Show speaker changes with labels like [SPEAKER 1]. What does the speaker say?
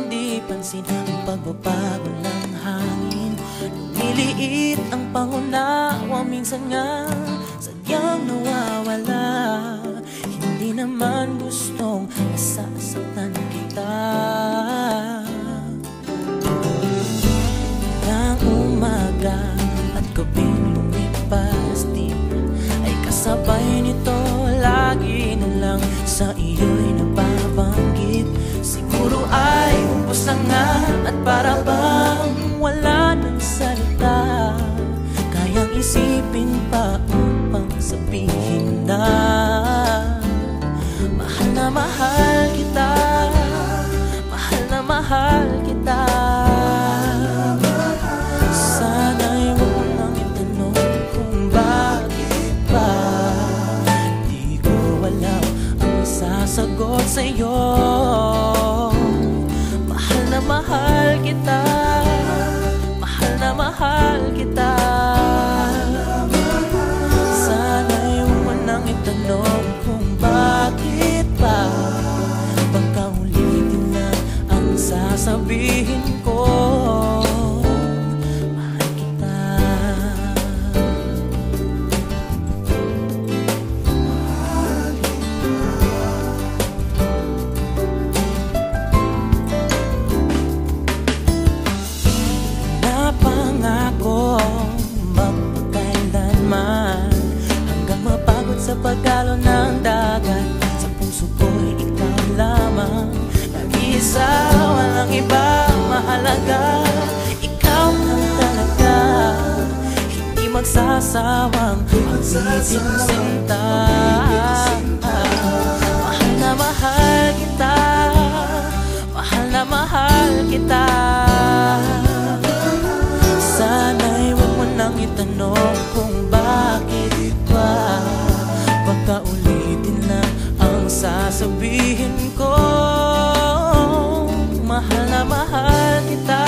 [SPEAKER 1] hindi pansin ang pagbabago ng hangin. Lumiliit ang pangunawa, minsan nga sadyang nawawala. Hindi naman gustong nasasaktan kita. Ng umaga at gabing lumipas, di ay kasabay nito. Lagi na lang sa iyo'y nababanggit. Siguro ay umpos na nga at para bang wala ng salita. Kayang isipin pa upang sabihin na mahal na mahal kita, mahal na mahal kita. Sana'y huwag mo nang itanong kung bakit ba. Di ko alam ang sasagot sa'yo. Mahal na mahal kita, mahal na mahal kita. Sana'y huwag mo nang itanong kung bakit ba. Pagkaulitin na ang sasabihin ko. Mahal kita. Napangako mapagkailanman, hanggang mapagod sa pagalo ng dagat. Sa puso ko'y ikaw lamang, nag-iisa, walang iba mahalaga. Ikaw lang talaga, hindi magsasawang awitin sinta. Mahal na mahal kita, mahal na mahal kita. Sana'y huwag mo nang itanong kung bakit ba. Pagkaulitin na ang sasabihin ko. Mahal na mahal kita,